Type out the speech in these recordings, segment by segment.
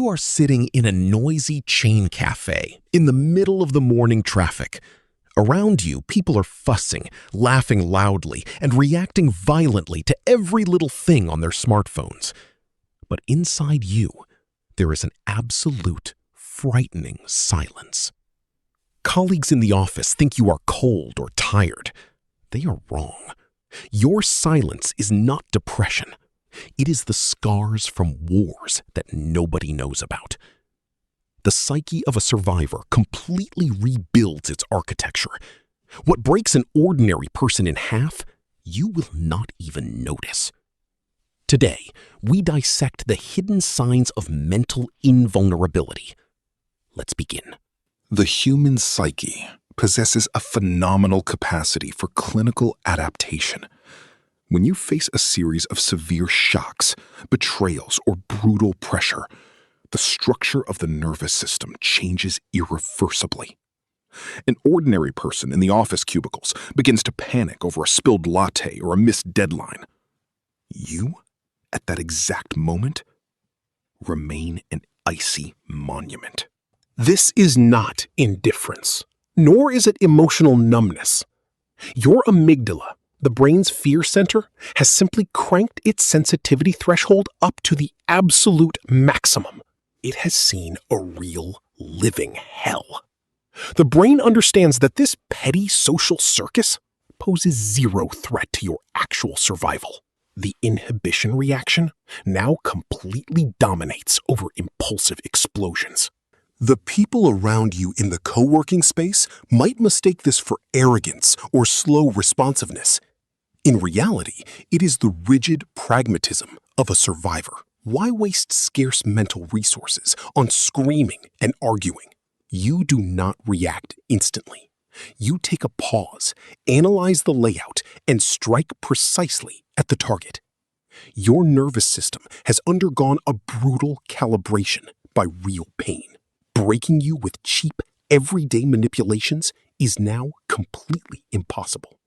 You are sitting in a noisy chain cafe in the middle of the morning traffic. Around you, people are fussing, laughing loudly, and reacting violently to every little thing on their smartphones. But inside you, there is an absolute, frightening silence. Colleagues in the office think you are cold or tired. They are wrong. Your silence is not depression. It is the scars from wars that nobody knows about. The psyche of a survivor completely rebuilds its architecture. What breaks an ordinary person in half, you will not even notice. Today, we dissect the hidden signs of mental invulnerability. Let's begin. The human psyche possesses a phenomenal capacity for clinical adaptation. When you face a series of severe shocks, betrayals, or brutal pressure, the structure of the nervous system changes irreversibly. An ordinary person in the office cubicles begins to panic over a spilled latte or a missed deadline. You, at that exact moment, remain an icy monument. This is not indifference, nor is it emotional numbness. Your amygdala, the brain's fear center, has simply cranked its sensitivity threshold up to the absolute maximum. It has seen a real, living hell. The brain understands that this petty social circus poses zero threat to your actual survival. The inhibition reaction now completely dominates over impulsive explosions. The people around you in the co-working space might mistake this for arrogance or slow responsiveness. In reality, it is the rigid pragmatism of a survivor. Why waste scarce mental resources on screaming and arguing? You do not react instantly. You take a pause, analyze the layout, and strike precisely at the target. Your nervous system has undergone a brutal calibration by real pain. Breaking you with cheap, everyday manipulations is now completely impossible.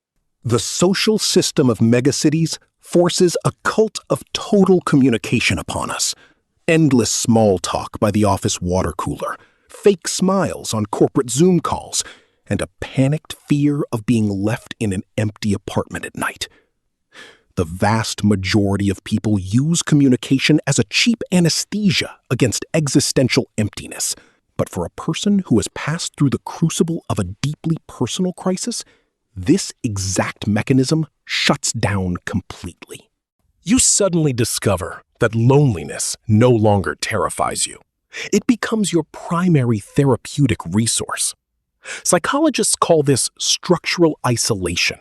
The social system of megacities forces a cult of total communication upon us. Endless small talk by the office water cooler, fake smiles on corporate Zoom calls, and a panicked fear of being left in an empty apartment at night. The vast majority of people use communication as a cheap anesthesia against existential emptiness. But for a person who has passed through the crucible of a deeply personal crisis, this exact mechanism shuts down completely. You suddenly discover that loneliness no longer terrifies you. It becomes your primary therapeutic resource. Psychologists call this structural isolation.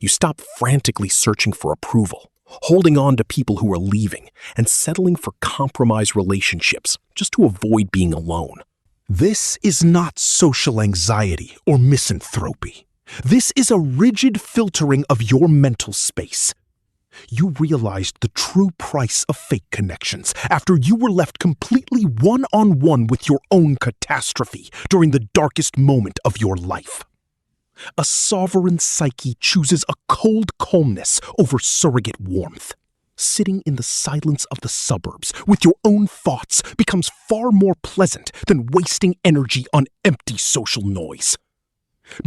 You stop frantically searching for approval, holding on to people who are leaving, and settling for compromised relationships just to avoid being alone. This is not social anxiety or misanthropy. This is a rigid filtering of your mental space. You realized the true price of fake connections after you were left completely one-on-one with your own catastrophe during the darkest moment of your life. A sovereign psyche chooses a cold calmness over surrogate warmth. Sitting in the silence of the suburbs with your own thoughts becomes far more pleasant than wasting energy on empty social noise.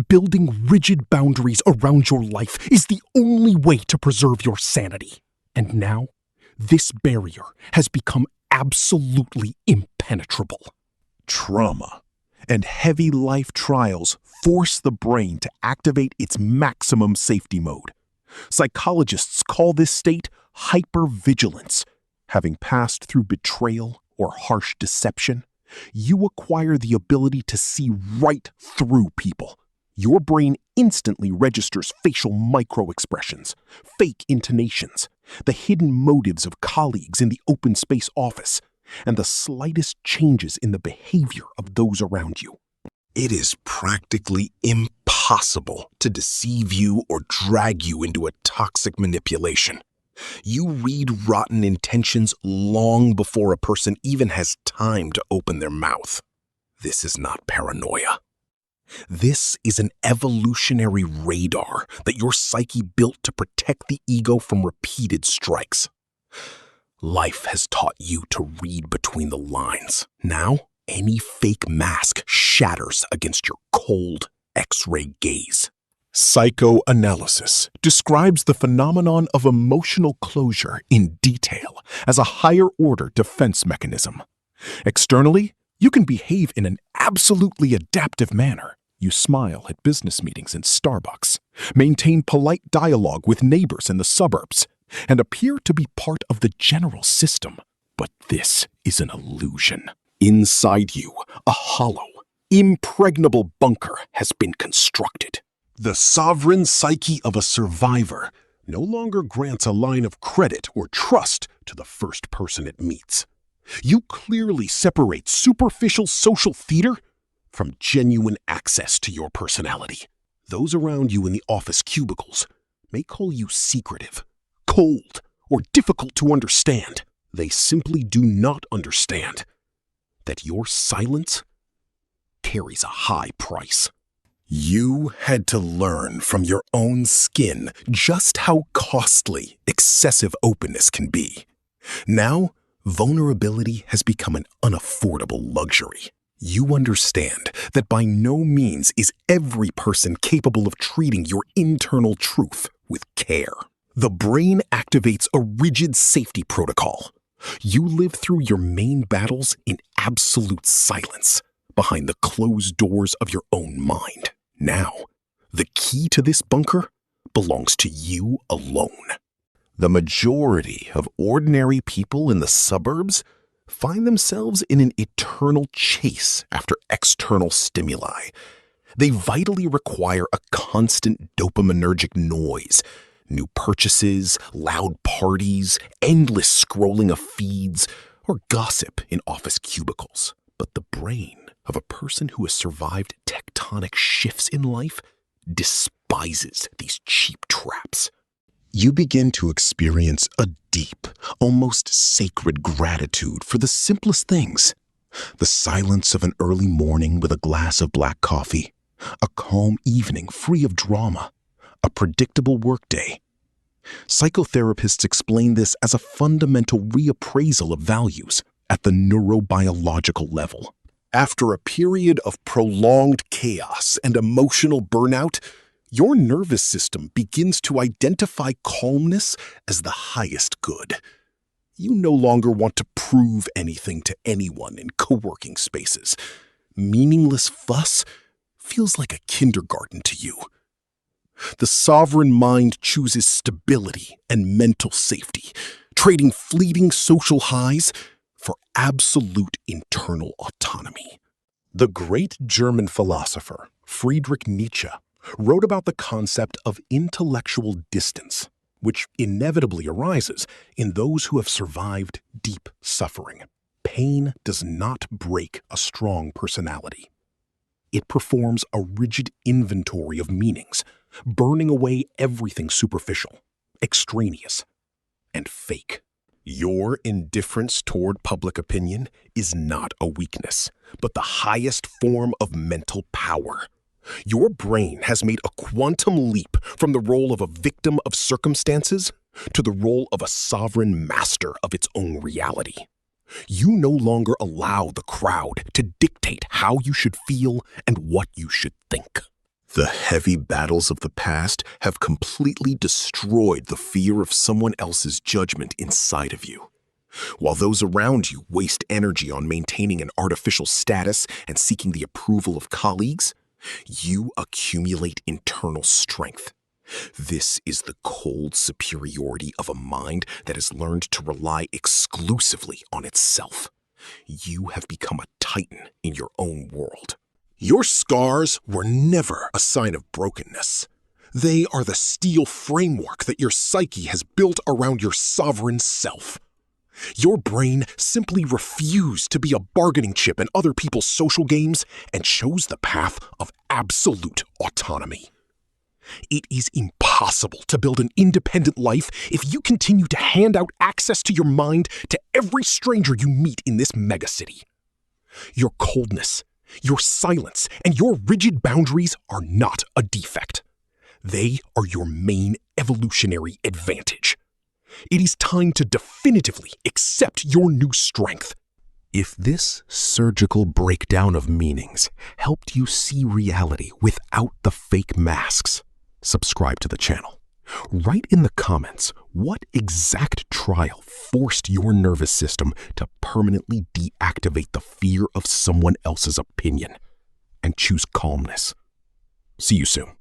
Building rigid boundaries around your life is the only way to preserve your sanity. And now, this barrier has become absolutely impenetrable. Trauma and heavy life trials force the brain to activate its maximum safety mode. Psychologists call this state hypervigilance. Having passed through betrayal or harsh deception, you acquire the ability to see right through people. Your brain instantly registers facial microexpressions, fake intonations, the hidden motives of colleagues in the open space office, and the slightest changes in the behavior of those around you. It is practically impossible to deceive you or drag you into a toxic manipulation. You read rotten intentions long before a person even has time to open their mouth. This is not paranoia. This is an evolutionary radar that your psyche built to protect the ego from repeated strikes. Life has taught you to read between the lines. Now, any fake mask shatters against your cold X-ray gaze. Psychoanalysis describes the phenomenon of emotional closure in detail as a higher-order defense mechanism. Externally, you can behave in an absolutely adaptive manner. You smile at business meetings in Starbucks, maintain polite dialogue with neighbors in the suburbs, and appear to be part of the general system. But this is an illusion. Inside you, a hollow, impregnable bunker has been constructed. The sovereign psyche of a survivor no longer grants a line of credit or trust to the first person it meets. You clearly separate superficial social theater from genuine access to your personality. Those around you in the office cubicles may call you secretive, cold, or difficult to understand. They simply do not understand that your silence carries a high price. You had to learn from your own skin just how costly excessive openness can be. Now, vulnerability has become an unaffordable luxury. You understand that by no means is every person capable of treating your internal truth with care. The brain activates a rigid safety protocol. You live through your main battles in absolute silence, behind the closed doors of your own mind. Now, the key to this bunker belongs to you alone. The majority of ordinary people in the suburbs find themselves in an eternal chase after external stimuli. They vitally require a constant dopaminergic noise, new purchases, loud parties, endless scrolling of feeds, or gossip in office cubicles. But the brain of a person who has survived tectonic shifts in life despises these cheap traps. You begin to experience a deep, almost sacred gratitude for the simplest things. The silence of an early morning with a glass of black coffee, a calm evening free of drama, a predictable workday. Psychotherapists explain this as a fundamental reappraisal of values at the neurobiological level. After a period of prolonged chaos and emotional burnout, your nervous system begins to identify calmness as the highest good. You no longer want to prove anything to anyone in co-working spaces. Meaningless fuss feels like a kindergarten to you. The sovereign mind chooses stability and mental safety, trading fleeting social highs for absolute internal autonomy. The great German philosopher Friedrich Nietzsche wrote about the concept of intellectual distance, which inevitably arises in those who have survived deep suffering. Pain does not break a strong personality. It performs a rigid inventory of meanings, burning away everything superficial, extraneous, and fake. Your indifference toward public opinion is not a weakness, but the highest form of mental power. Your brain has made a quantum leap from the role of a victim of circumstances to the role of a sovereign master of its own reality. You no longer allow the crowd to dictate how you should feel and what you should think. The heavy battles of the past have completely destroyed the fear of someone else's judgment inside of you. While those around you waste energy on maintaining an artificial status and seeking the approval of colleagues, you accumulate internal strength. This is the cold superiority of a mind that has learned to rely exclusively on itself. You have become a titan in your own world. Your scars were never a sign of brokenness. They are the steel framework that your psyche has built around your sovereign self. Your brain simply refused to be a bargaining chip in other people's social games and chose the path of absolute autonomy. It is impossible to build an independent life if you continue to hand out access to your mind to every stranger you meet in this megacity. Your coldness, your silence, and your rigid boundaries are not a defect. They are your main evolutionary advantage. It is time to definitively accept your new strength. If this surgical breakdown of meanings helped you see reality without the fake masks, subscribe to the channel. Write in the comments what exact trial forced your nervous system to permanently deactivate the fear of someone else's opinion and choose calmness. See you soon.